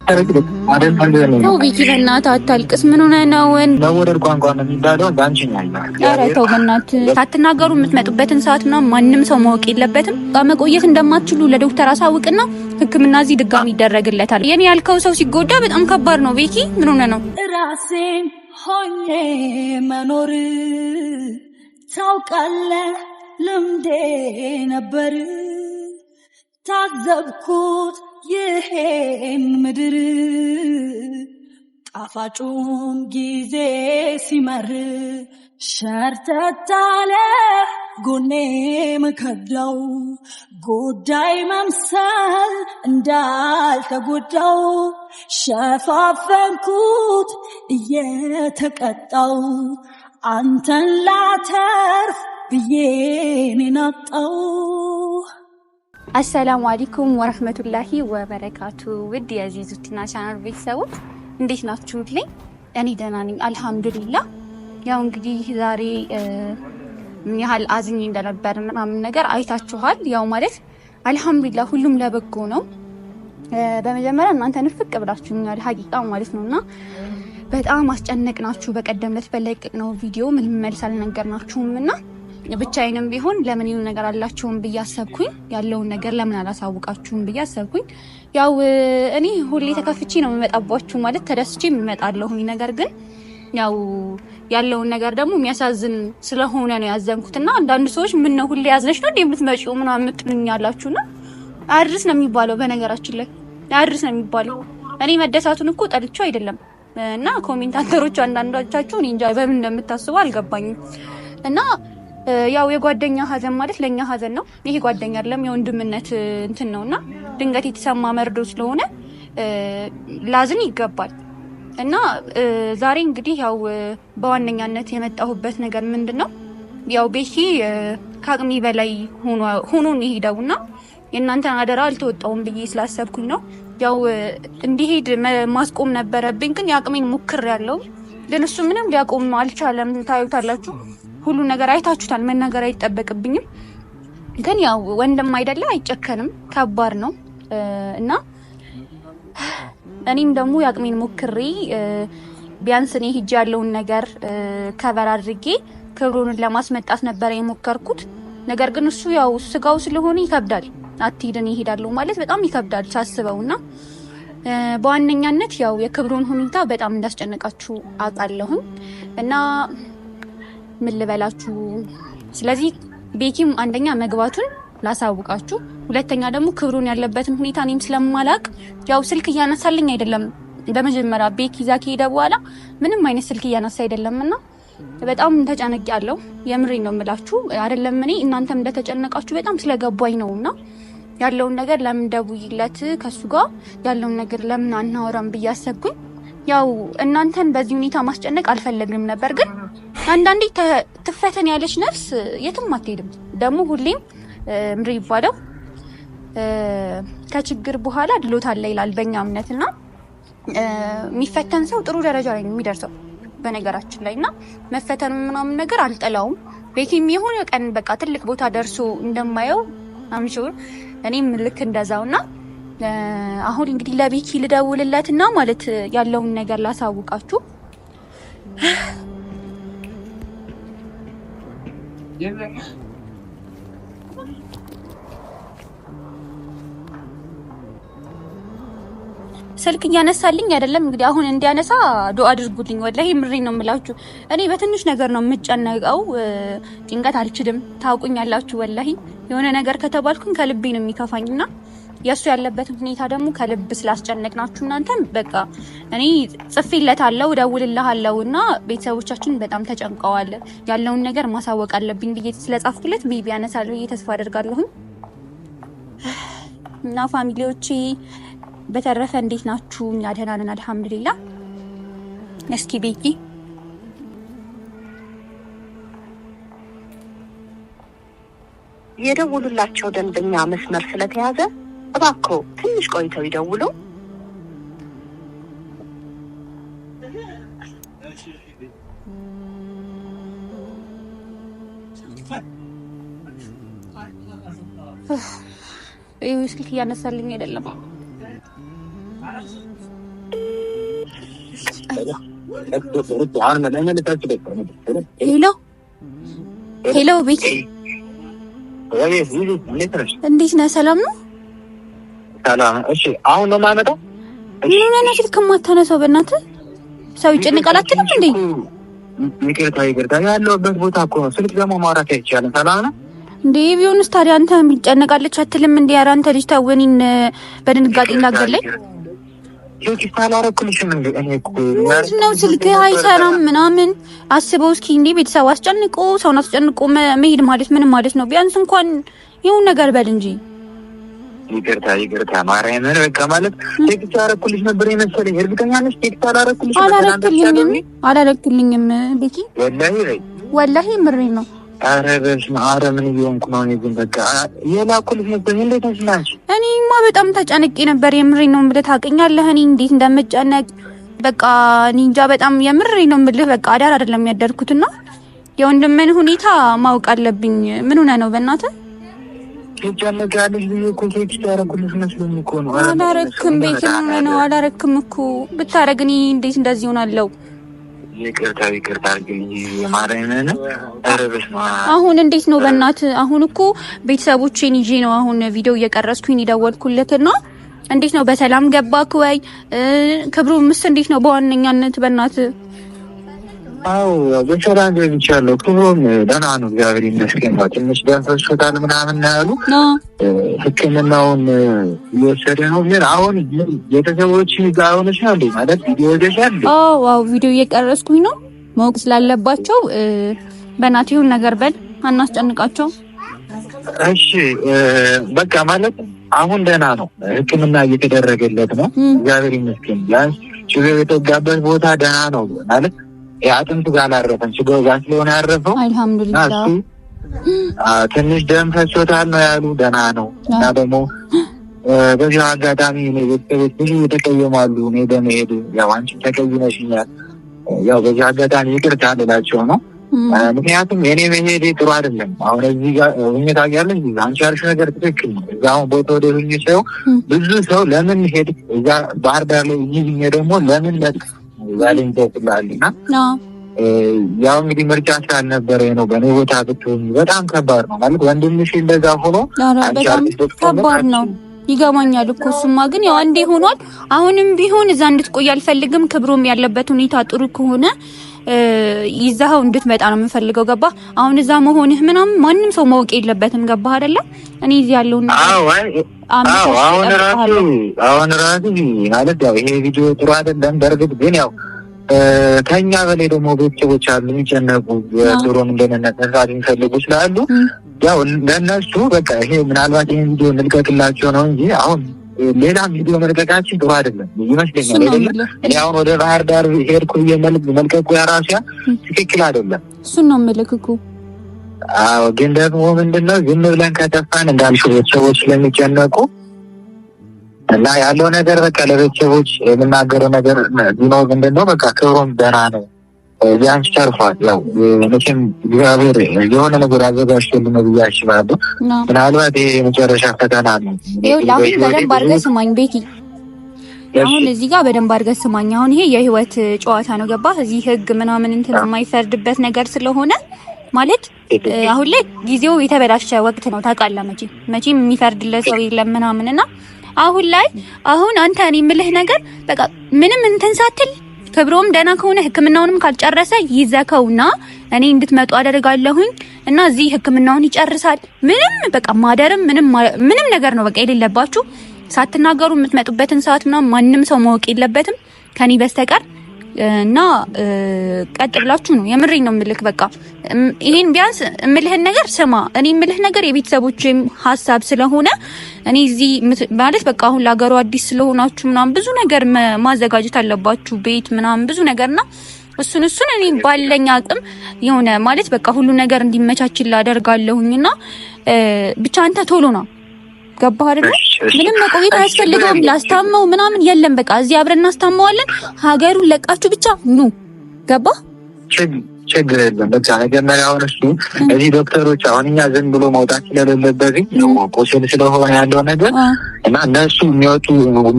ተው ቤኪ በእናትህ አታልቅስ። ምን ሆነህ ነው? ለወደድ ቋንቋ ነው የሚባለው ባንቺ ነው ያለው። ኧረ ተው በእናትህ ሳትናገሩ የምትመጡበትን ሰዓት ነው ማንም ሰው ማወቅ የለበትም። መቆየት እንደማትችሉ ለዶክተር አሳውቅና ሕክምና እዚህ ድጋሚ ይደረግለታል። የኔ ያልከው ሰው ሲጎዳ በጣም ከባድ ነው። ቤኪ ምን ሆነህ ነው? ራሴን ሆኜ መኖር ታውቃለህ ልምዴ ነበር ታዘብኩት ይሄን ምድር ጣፋጩን ጊዜ ሲመር ሸርተታለ ጎኔ መከዳው ጉዳይ መምሰል እንዳልተጎዳው ሸፋፈንኩት እየተቀጣው አንተን ላተርፍ ብዬ ናጣው። አሰላሙ አለይኩም ወራህመቱላሂ ወበረካቱ። ውድ የዚዙቲና ቻናል ቤተሰቦች እንዴት ናችሁልኝ? እኔ ደህና ነኝ አልሐምዱሊላህ። ያው እንግዲህ ዛሬ ምን ያህል አዝኜ እንደነበር ምናምን ነገር አይታችኋል። ያው ማለት አልሐምዱሊላህ ሁሉም ለበጎ ነው። በመጀመሪያ እናንተ ንፍቅ ብላችሁኛል ሀቂቃ ማለት ነውና በጣም አስጨነቅናችሁ። በቀደም ዕለት በለቀቅነው ቪዲዮ ምንም መልስ አልነገርናችሁምና ብቻዬንም ቢሆን ለምን ይሁን ነገር አላችሁም ብዬ አሰብኩኝ። ያለውን ነገር ለምን አላሳውቃችሁም ብዬ አሰብኩኝ። ያው እኔ ሁሌ ተከፍቼ ነው የምመጣባችሁ ማለት ተደስቼ የምመጣለሁኝ። ነገር ግን ያው ያለውን ነገር ደግሞ የሚያሳዝን ስለሆነ ነው ያዘንኩትና አንዳንድ ሰዎች ምን ነው ሁሌ ያዝነሽ ነው እንደምትመጪው ምናምን የምትሉኛላችሁና አድርስ ነው የሚባለው። በነገራችን ላይ አድርስ ነው የሚባለው። እኔ መደሳቱን እኮ ጠልቼው አይደለም። እና ኮሜንታተሮች አንዳንዶቻችሁ እኔ እንጃ በምን እንደምታስቡ አልገባኝም። እና ያው የጓደኛ ሀዘን ማለት ለኛ ሀዘን ነው። ይሄ ጓደኛ አይደለም የወንድምነት እንትን ነውና ድንገት የተሰማ መርዶ ስለሆነ ላዝን ይገባል። እና ዛሬ እንግዲህ ያው በዋነኛነት የመጣሁበት ነገር ምንድነው ያው ቤኪ ከአቅሜ በላይ ሆኖ ይሄዳውና የእናንተን አደራ አልተወጣውም ብዬ ስላሰብኩኝ ነው። ያው እንዲሄድ ማስቆም ነበረብኝ፣ ግን ያቅሜን ሞክሬያለሁ። ግን እሱ ምንም ሊያቆም አልቻለም። ታዩታላችሁ፣ ሁሉ ነገር አይታችሁታል። መናገር አይጠበቅብኝም። ግን ያው ወንድም አይደለ አይጨከንም፣ ከባድ ነው እና እኔም ደግሞ ያቅሜን ሞክሬ ቢያንስ እኔ ሂጅ ያለውን ነገር ከበር አድርጌ ክብሩን ለማስመጣት ነበር የሞከርኩት። ነገር ግን እሱ ያው ስጋው ስለሆነ ይከብዳል። አትሄድን ይሄዳሉ ማለት በጣም ይከብዳል ሳስበውና በዋነኛነት ያው የክብሩን ሁኔታ በጣም እንዳስጨነቃችሁ አውቃለሁኝ እና ምን ልበላችሁ። ስለዚህ ቤኪም አንደኛ መግባቱን ላሳውቃችሁ፣ ሁለተኛ ደግሞ ክብሩን ያለበትን ሁኔታ እኔም ስለማላቅ ያው ስልክ እያነሳልኝ አይደለም። በመጀመሪያ ቤኪ ይዛ ከሄደ በኋላ ምንም አይነት ስልክ እያነሳ አይደለምና በጣም ተጨነቅያለሁ። የምሬን ነው የምላችሁ። አይደለም እኔ እናንተም እንደተጨነቃችሁ በጣም ስለገባኝ ነውና ያለውን ነገር ለምን ደውይለት ከሱ ጋር ያለውን ነገር ለምን አናወራም ብዬ አሰብኩኝ። ያው እናንተን በዚህ ሁኔታ ማስጨነቅ አልፈለግንም ነበር፣ ግን አንዳንዴ ትፈተን ያለች ነፍስ የትም አትሄድም። ደግሞ ሁሌም ምሪ ይባለው ከችግር በኋላ ድሎት አለ ይላል በእኛ እምነትና የሚፈተን ሰው ጥሩ ደረጃ ላይ ነው የሚደርሰው በነገራችን ላይና መፈተን ምናምን ነገር አልጠላውም። ቤኪም የሆነ ቀን በቃ ትልቅ ቦታ ደርሶ እንደማየው አምሹር እኔም ልክ እንደዛውና አሁን እንግዲህ ለቤኪ ልደውልለትና ማለት ያለውን ነገር ላሳውቃችሁ። ስልክ እያነሳልኝ አይደለም። እንግዲህ አሁን እንዲያነሳ ዱአ አድርጉልኝ። ወላሂ ምሬን ነው የምላችሁ። እኔ በትንሽ ነገር ነው የምጨነቀው። ጭንቀት አልችልም፣ ታውቁኛላችሁ። ወላሂ የሆነ ነገር ከተባልኩኝ ከልቤ ነው የሚከፋኝና የሱ ያለበትን ሁኔታ ደግሞ ከልብ ስላስጨነቅናችሁ እናንተም በቃ እኔ ጽፌለታለሁ፣ እደውልልሃለሁና ቤተሰቦቻችን በጣም ተጨንቀዋል። ያለውን ነገር ማሳወቅ አለብኝ ብዬ ስለጻፍኩለት ቢቢ ያነሳል ብዬ ተስፋ አደርጋለሁ። እና ፋሚሊዎቼ በተረፈ እንዴት ናችሁ? እኛ ደህና ነን አልሐምዱሊላህ። እስኪ ቤኪ የደውሉላቸው ደንበኛ መስመር ስለተያዘ እባክዎ ትንሽ ቆይተው ይደውሉ። ስልክ እያነሳልኝ አይደለም። ሄሎ ቤቲ እንዴት ነህ? ሰላም ነው? ሰላም። እሺ አሁን ነው የማመጣው። ምን ነው ስልክ የማታነሳው? በእናትህ ሰው ይጨነቃል አትልም እንዴ? ይቅርታ ያለሁበት ቦታ እኮ ነው። ስልክ ደግሞ ማውራት አይቻልም። ሰላም ነው እንዴ? ቢሆንስ ታዲያ አንተ ይጨነቃለች አትልም እንዴ? ኧረ አንተ ልጅ ታወኒን በድንጋጤ እንዳገለኝ ነው ስልክ አይሰራም ምናምን አስበው እስኪ። እንዴ ቤተሰብ አስጨንቆ ሰውን አስጨንቆ መሄድ ማለት ምን ማለት ነው? ቢያንስ እንኳን ይሁን ነገር በል እንጂ። ይቅርታ ማርያምን በቃ ማለት ቴክስት አላረኩልሽ ነበር የመሰለኝ። እርግጠኛ ነሽ ቴክስት አላረኩልሽ? አላረክልኝም ቤቲ ወላሂ ምሬ ነው። ኧረ በስመ አብ ምን እየሆንኩ ነው? እኔ ግን በቃ የላኩልሽ ነበር። እንዴት ነሽ? እኔማ በጣም ተጨንቄ ነበር። የምሬ ነው የምልህ ታውቀኛለህ እኔ እንዴት እንደምጨነቅ በቃ እኔ እንጃ። በጣም የምሬ ነው የምልህ በቃ አዳር አይደለም ያደርኩትና የወንድምን ሁኔታ ማወቅ አለብኝ። ምን ሆነ ነው በእናትህ? ትጨነቂያለሽ ብዬ እኮ ቴክስት ያደረኩልሽ መስሎኝ እኮ ነው። አላረክም ቤት ነው አላረክም እኮ ብታረግ እኔ እንዴት እንደዚህ ሆናለሁ? ይቅርታ ግን የማርያምን ኧረ በስመ አብ። አሁን እንዴት ነው በእናትህ? አሁን እኮ ቤተሰቦቼን ይዤ ነው አሁን ቪዲዮ እየቀረስኩኝ የደወልኩለትና እንዴት ነው በሰላም ገባክ ወይ? ክብሩምስ እንዴት ነው በዋነኛነት በእናትህ? አዎ በሰላም ገብቻለሁ። ክብሩም ደህና ነው እግዚአብሔር ይመስገን። ትንሽ ደም ፈሶታል ምናምን ያሉ ሕክምናውን እየወሰደ ነው። ግን አሁን ቤተሰቦች ጋር ሆነሽ ነው እንዴ? ማለት ቪዲዮ ይዘሻል? አዎ ቪዲዮ እየቀረስኩኝ ነው። ማወቅ ስላለባቸው በእናትህ ይሁን ነገር በል አናስጨንቃቸው። እሺ በቃ ማለት አሁን ደህና ነው። ሕክምና እየተደረገለት ነው እግዚአብሔር ይመስገን። ቢያንስ ችግር የተጋበት ቦታ ደህና ነው ማለት የአጥንቱ ጋር አላረፈም። ስጋው ጋር ስለሆነ ያረፈው አልሐምዱሊላህ። ትንሽ ደም ፈሶታል ነው ያሉ። ደህና ነው እና ደግሞ በዚህ አጋጣሚ ቤተሰቦች ብዙ የተቀየማሉ። እኔ በመሄድ ያው አንቺ ተቀይመሽኛል። ያው በዚህ አጋጣሚ ይቅርታ ልላቸው ነው። ምክንያቱም የኔ መሄዴ ጥሩ አይደለም። አሁን እዚህ ጋር ሁኜ ታውቂያለሽ፣ አንቺ ያልሽው ነገር ትክክል ነው። እዛ አሁን ቦታ ወደ ሁኜ ሰው ብዙ ሰው ለምን ሄድ እዛ ባህር ዳር ላይ ይዝኝ ደግሞ ለምን ለጥ ዛሬም ተጥላልና ያው እንግዲህ ምርጫ ስላልነበረ ነው። በእኔ ቦታ ብትሆን በጣም ከባድ ነው ማለት ወንድምሽ እንደዛ ሆኖ በጣም ከባድ ነው። ይገባኛል እኮ እሱማ። ግን ያው አንዴ ሆኗል። አሁንም ቢሆን እዛ እንድትቆይ አልፈልግም። ክብሮም ያለበት ሁኔታ ጥሩ ከሆነ ይዛው እንድትመጣ ነው የምፈልገው። ገባ? አሁን እዛ መሆንህ ምናምን ማንም ሰው ማወቅ የለበትም። ገባህ አይደለ? እኔ እዚህ ያለው ነው። አሁን ራሱ ማለት ያው ይሄ ቪዲዮ ጥሩ አይደለም። በእርግጥ ግን ያው ከኛ በላይ ደግሞ ቤተሰቦች አሉ የሚጨነቁ የክብሮም እንደነነት መስራት የሚፈልጉ ስላሉ ያው ለእነሱ በቃ ይሄ ምናልባት ይህን ቪዲዮ እንልቀቅላቸው ነው እንጂ አሁን ሌላም ቪዲዮ መልቀቃችን ጥሩ አይደለም ይመስለኛል። አይደለም እኔ አሁን ወደ ባህር ዳር ሄድኩ መልቀቁ ያራሲያ ትክክል አይደለም። እሱን ነው መልቀቁ። አዎ ግን ደግሞ ምንድነው ዝም ብለን ከተፋን እንዳልሽው ቤተሰቦች ስለሚጨነቁ እና ያለው ነገር በቃ ለቤተሰቦች የምናገረው ነገር ቢኖር ምንድነው በቃ ክብሮም ደህና ነው። ቢያንስ ተርፏል። ያው መቼም እግዚአብሔር የሆነ ነገር አዘጋጅቶልን ነው ብዬ አስባለሁ። ምናልባት ይሄ የመጨረሻ ፈተና ነው። አሁን በደንብ አድርገህ ስማኝ ቤቲ፣ አሁን እዚህ ጋር በደንብ አድርገህ ስማኝ። አሁን ይሄ የህይወት ጨዋታ ነው። ገባህ? እዚህ ህግ ምናምን እንትን የማይፈርድበት ነገር ስለሆነ ማለት አሁን ላይ ጊዜው የተበላሸ ወቅት ነው። ታውቃለህ መቼም የሚፈርድለት ሰው የለም ምናምን እና አሁን ላይ አንተ እኔ የምልህ ነገር በቃ ምንም እንትን ሳትል ክብሮም ደህና ከሆነ ህክምናውንም ካልጨረሰ ይዘከውና እኔ እንድትመጡ አደርጋለሁኝ እና እዚህ ህክምናውን ይጨርሳል። ምንም በቃ ማደርም ምንም ነገር ነው በቃ የሌለባችሁ። ሳትናገሩ የምትመጡበትን ሰዓት ምናምን ማንም ሰው ማወቅ የለበትም ከኔ በስተቀር እና ቀጥ ብላችሁ ነው። የምሬን ነው የምልህ። በቃ ይሄን ቢያንስ የምልህን ነገር ስማ። እኔ የምልህ ነገር የቤተሰቦቼም ሀሳብ ስለሆነ እኔ እዚህ ማለት በቃ አሁን ለሀገሩ አዲስ ስለሆናችሁ ምናምን ብዙ ነገር ማዘጋጀት አለባችሁ፣ ቤት ምናምን ብዙ ነገርና እሱን እኔ ባለኝ አቅም የሆነ ማለት በቃ ሁሉ ነገር እንዲመቻችል አደርጋለሁኝና ብቻ አንተ ቶሎ ነው ገባህ አይደል? ምንም መቆየት አያስፈልገውም። ላስታመው ምናምን የለም። በቃ እዚህ አብረን እናስታመዋለን። ሀገሩን ለቃችሁ ብቻ ኑ። ገባህ? ችግር የለም። በቃ መጀመሪያ አሁን እሱ እዚህ ዶክተሮች አሁን እኛ ዝም ብሎ መውጣት ስለሌለበት ቁስል ስለሆነ ያለው ነገር እና እነሱ የሚወጡ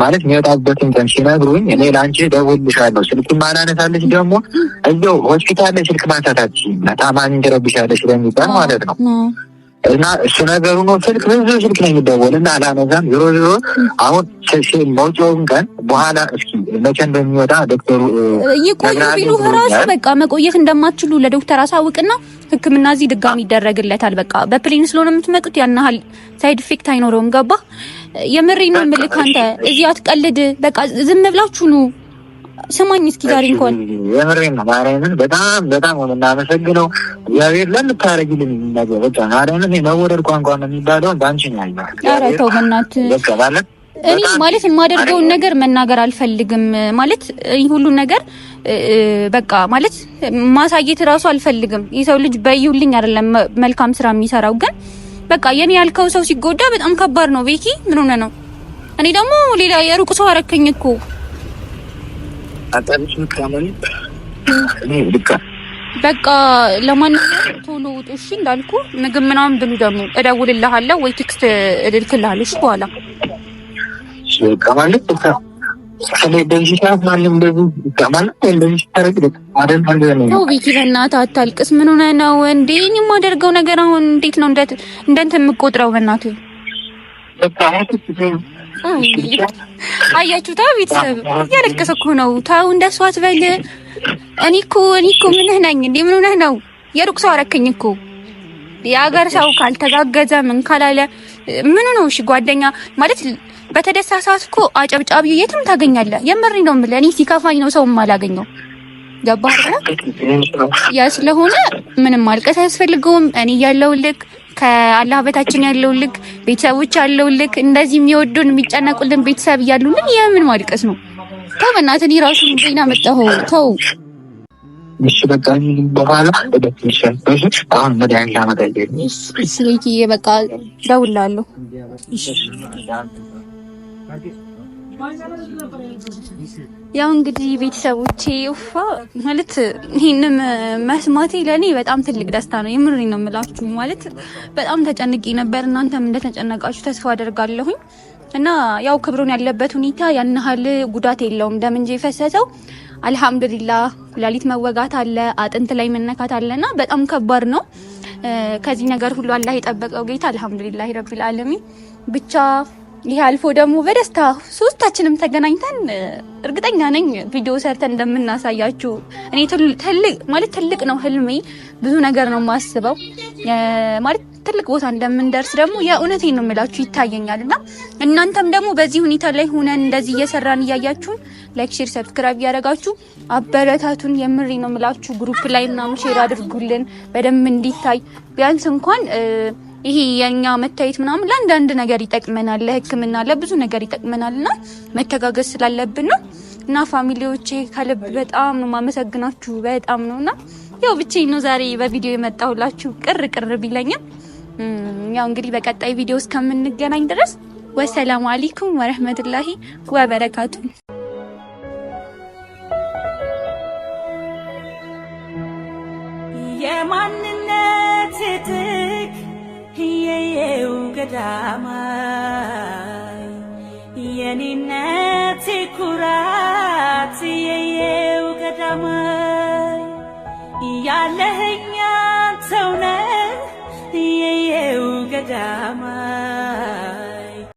ማለት የሚወጣበትን ቀን ሲነግሩኝ እኔ ለአንቺ እደውልልሻለሁ። ስልኩን ማላነሳለች ደግሞ እዚያው ሆስፒታል ላይ ስልክ ማንሳታችን ታማሚ ትረብሻለች ስለሚባል ማለት ነው። እና እሱ ነገሩ ነው። ስልክ ብዙ ስልክ ነው የሚደወል እና አላነሳም። ዞሮ ዞሮ አሁን መውጫውን ቀን በኋላ እስኪ መቼ እንደሚወጣ ዶክተሩ ይቆዩ ቢሉ ራሱ በቃ መቆየት እንደማትችሉ ለዶክተር አሳውቅና ሕክምና እዚህ ድጋሚ ይደረግለታል። በቃ በፕሌን ስለሆነ የምትመጡት ያን ያህል ሳይድ ኢፌክት አይኖረውም። ገባ? የምሬን ነው የምልህ። አንተ እዚህ አትቀልድ። በቃ ዝም ብላችሁ ነው። ሰማኝ እስኪ ዛሬ እንኳን የምሬን ነው። ማርያምን በጣም በጣም ነው የምናመሰግነው እግዚአብሔር ለምታረጊልኝ ነገር። በቃ ማርያምን መወደድ ቋንቋ ነው የሚባለው ባንቺ ነው ያለው። ኧረ ተው በእናትህ። በቃ ማለት እኔ ማለት የማደርገውን ነገር መናገር አልፈልግም። ማለት ሁሉ ነገር በቃ ማለት ማሳየት እራሱ አልፈልግም። የሰው ልጅ በይውልኝ አይደለም መልካም ስራ የሚሰራው። ግን በቃ የኔ ያልከው ሰው ሲጎዳ በጣም ከባድ ነው። ቤኪ ምን ሆነ ነው? እኔ ደግሞ ሌላ የሩቅ ሰው አረከኝ እኮ በቃ ለማንኛውም ቶሎ ውጡ እሺ። እንዳልኩ ምግብ ምናምን ብሉ። ደግሞ እደውልልሃለሁ ወይ ቴክስት እልክልሃለሁ። እሺ በኋላ ተው ቤኪ በእናትህ አታልቅስ። ምን ሆነህ ነው እንዴ? እኔ የማደርገው ነገር አሁን እንዴት ነው እንደንተ የምቆጥረው? በእናትህ አያችሁታ ቤተሰብ እያለቀሰ እኮ ነው። ተው እንደሱ አትበል። እኔ እኮ ምንህ ነኝ እንዴ? ምን ሆነህ ነው? የሩቅ ሰው አረከኝ እኮ የሀገር ሰው ካልተጋገዘ ምን ካላለ ምን ነው? እሺ ጓደኛ ማለት በተደሳ ሰዓት እኮ አጨብጫቢ የትም ታገኛለህ። የምሬ ነው የምልህ። እኔ ሲከፋኝ ነው ሰው የማላገኘው። ገባህ? ያ ስለሆነ ምንም ማልቀስ አያስፈልገውም። እኔ ያለውልክ ከአላህ በታችን ያለውልክ ቤተሰቦች ያለውልክ እንደዚህ የሚወዱን የሚጨነቁልን ቤተሰብ እያሉልን የምን ማልቀስ ነው? ተው በእናትህ። እኔ ራሱ ዜና መጣሁ። ተው እሺ በቃ በኋላ አሁን መድኃኒት ላመጣልህ። እሺ በቃ እደውልልሃለሁ። ያው እንግዲህ ቤተሰቦቼ ውፋ ማለት ይሄንን መስማቴ ለኔ በጣም ትልቅ ደስታ ነው። የምሬን ነው የምላችሁ። ማለት በጣም ተጨንቄ ነበር። እናንተም እንደተጨነቃችሁ ተስፋ አደርጋለሁኝ። እና ያው ክብሩን ያለበት ሁኔታ ያን ያህል ጉዳት የለውም። ደም እንጂ የፈሰሰው አልሐምዱሊላህ። ኩላሊት መወጋት አለ፣ አጥንት ላይ መነካት አለና በጣም ከባድ ነው። ከዚህ ነገር ሁሉ አላህ የጠበቀው ጌታ አልሐምዱሊላህ ረቢል ዓለሚን ብቻ ይሄ አልፎ ደግሞ በደስታ ሶስታችንም ተገናኝተን እርግጠኛ ነኝ ቪዲዮ ሰርተን እንደምናሳያችሁ። እኔ ትልቅ ነው ህልሜ። ብዙ ነገር ነው የማስበው። ማለት ትልቅ ቦታ እንደምንደርስ ደግሞ የእውነቴን ነው የምላችሁ ይታየኛልና እናንተም ደግሞ በዚህ ሁኔታ ላይ ሆነን እንደዚህ እየሰራን እያያችሁን ላይክ፣ ሼር፣ ሰብስክራይብ ያደረጋችሁ አበረታቱን። የምሬ ነው የምላችሁ። ግሩፕ ላይ ምናምን ሼር አድርጉልን በደንብ እንዲታይ። ቢያንስ እንኳን ይሄ የኛ መታየት ምናምን ለአንዳንድ ነገር ይጠቅመናል፣ ለሕክምና ለብዙ ነገር ይጠቅመናልና መተጋገዝ ስላለብን ነው። እና ፋሚሊዎቼ ከልብ በጣም ነው ማመሰግናችሁ። በጣም ነውና ያው ብቻዬን ነው ዛሬ በቪዲዮ የመጣሁላችሁ። ቅር ቢለኝም ያው እንግዲህ በቀጣይ ቪዲዮ እስከምንገናኝ ድረስ ወሰላሙ አለይኩም ወረህመቱላሂ ወበረካቱ። የማንነት ትክ የየው ገዳማይ የኔነት ኩራት የየው ገዳማይ ያለህኛ ተውነ የየው ገዳማ